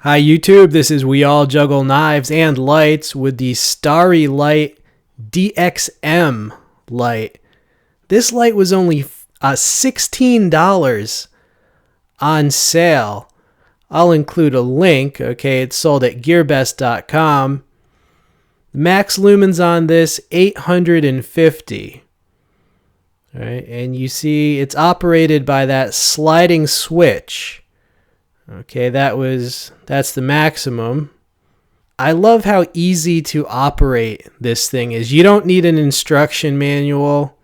Hi YouTube, this is We All Juggle Knives and Lights with the Starry Light DXM light. This light was only $16 on sale. I'll include a link, okay? It's sold at gearbest.com. Max lumens on this, 850. All right, and you see it's operated by that sliding switch. Okay, that's the maximum. I love how easy to operate this thing is. You don't need an instruction manual.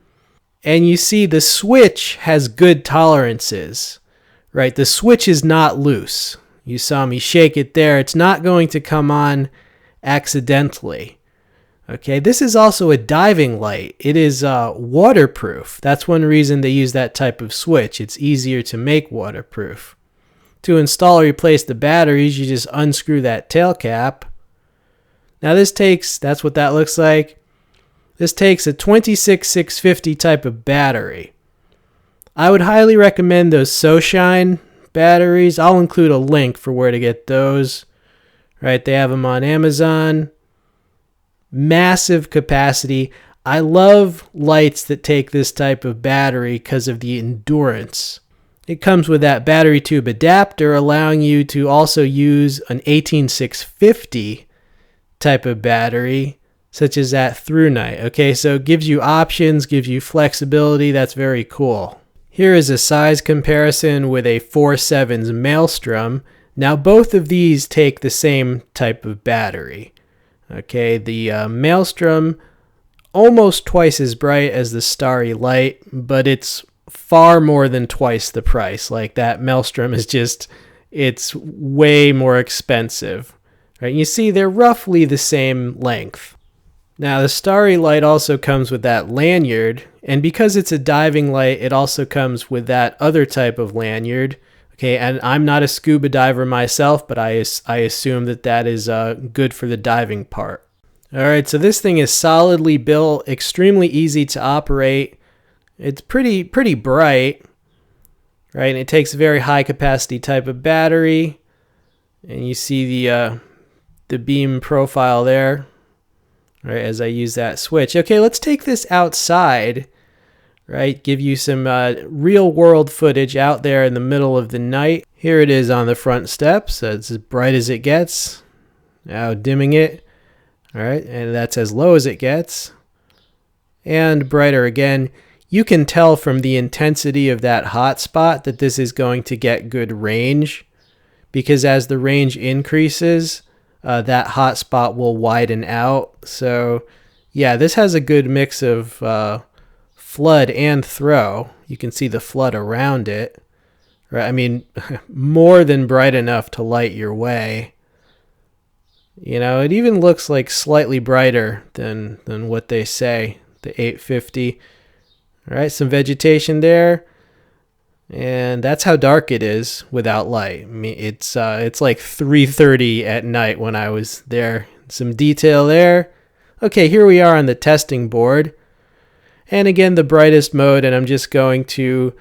And you see the switch has good tolerances, right? The switch is not loose. You saw me shake it there. It's not going to come on accidentally. Okay, this is also a diving light. It is waterproof. That's one reason they use that type of switch. It's easier to make waterproof. To install or replace the batteries, you just unscrew that tail cap. Now that's what that looks like. This takes a 26650 type of battery. I would highly recommend those SoShine batteries. I'll include a link for where to get those. Right, they have them on Amazon. Massive capacity. I love lights that take this type of battery because of the endurance. It comes with that battery tube adapter, allowing you to also use an 18650 type of battery, such as that ThruNite. Okay, so it gives you options, gives you flexibility. That's very cool. Here is a size comparison with a 4.7's Maelstrom. Now both of these take the same type of battery. Okay, the Maelstrom almost twice as bright as the Starry Light, but it's far more than twice the price. Like that Maelstrom is it's way more expensive. Right? You see they're roughly the same length. Now the Starry Light also comes with that lanyard, and because it's a diving light, it also comes with that other type of lanyard. Okay, and I'm not a scuba diver myself, but I assume that is good for the diving part. All right, so this thing is solidly built, extremely easy to operate. It's pretty bright, right? And it takes a very high capacity type of battery. And you see the beam profile there, right, as I use that switch. Okay, let's take this outside, right? Give you some real world footage out there in the middle of the night. Here it is on the front steps. It's as bright as it gets. Now dimming it. All right, and that's as low as it gets. And brighter again. You can tell from the intensity of that hotspot that this is going to get good range, because as the range increases, that hotspot will widen out. So yeah, this has a good mix of flood and throw. You can see the flood around it. Right? I mean, more than bright enough to light your way. You know, it even looks like slightly brighter than what they say, the 850. All right, some vegetation there, and that's how dark it is without light. I mean, it's like 3:30 at night when I was there. Some detail there. Okay, here we are on the testing board, and again the brightest mode, and I'm just going to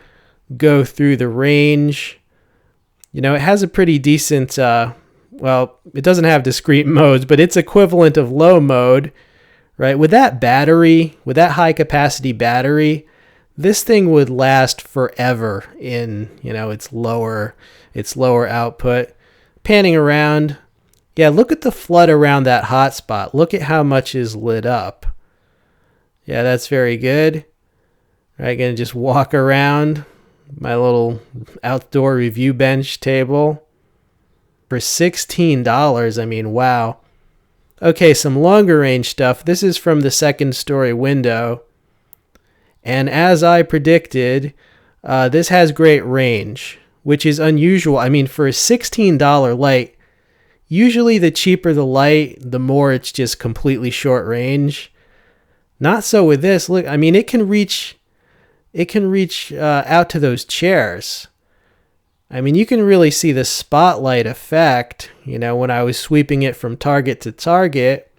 go through the range. You know, it has a pretty decent. Well, it doesn't have discrete modes, but it's equivalent of low mode, right? With that battery, with that high capacity battery, this thing would last forever in, its lower output. Panning around. Yeah, look at the flood around that hotspot. Look at how much is lit up. Yeah, that's very good. All right, gonna just walk around my little outdoor review bench table. For $16, I mean, wow. Okay, some longer range stuff. This is from the second story window. And as I predicted, this has great range, which is unusual. I mean, for a $16 light, usually the cheaper the light, the more it's just completely short range. Not so with this. Look, I mean, it can reach out to those chairs. I mean, you can really see the spotlight effect, when I was sweeping it from target to target,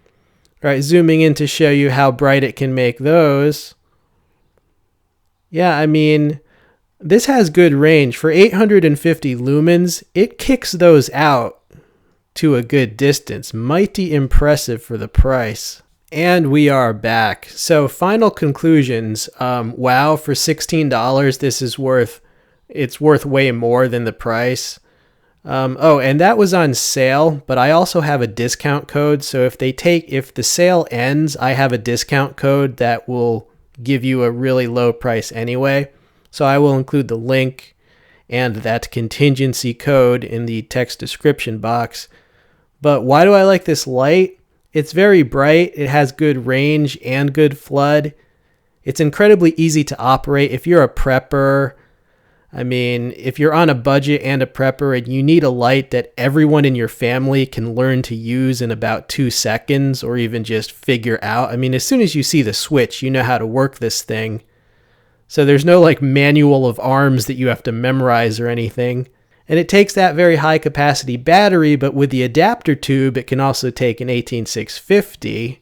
right? Zooming in to show you how bright it can make those. Yeah, I mean, this has good range. For 850 lumens, it kicks those out to a good distance. Mighty impressive for the price. And we are back. So final conclusions. Wow, for $16, this is worth way more than the price. Oh, and that was on sale, but I also have a discount code. So if the sale ends, I have a discount code that will give you a really low price anyway. So I will include the link and that contingency code in the text description box. But why do I like this light? It's very bright, it has good range and good flood. It's incredibly easy to operate if you're a prepper. I mean, if you're on a budget and a prepper and you need a light that everyone in your family can learn to use in about 2 seconds or even just figure out. I mean, as soon as you see the switch, you know how to work this thing. So there's no like manual of arms that you have to memorize or anything. And it takes that very high capacity battery, but with the adapter tube, it can also take an 18650,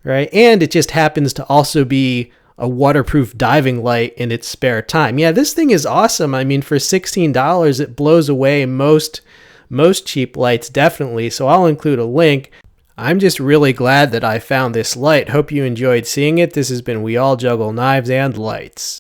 right? And it just happens to also be a waterproof diving light in its spare time. Yeah, this thing is awesome. I mean, for $16, it blows away most cheap lights, definitely. So I'll include a link. I'm just really glad that I found this light. Hope you enjoyed seeing it. This has been We All Juggle Knives and Lights.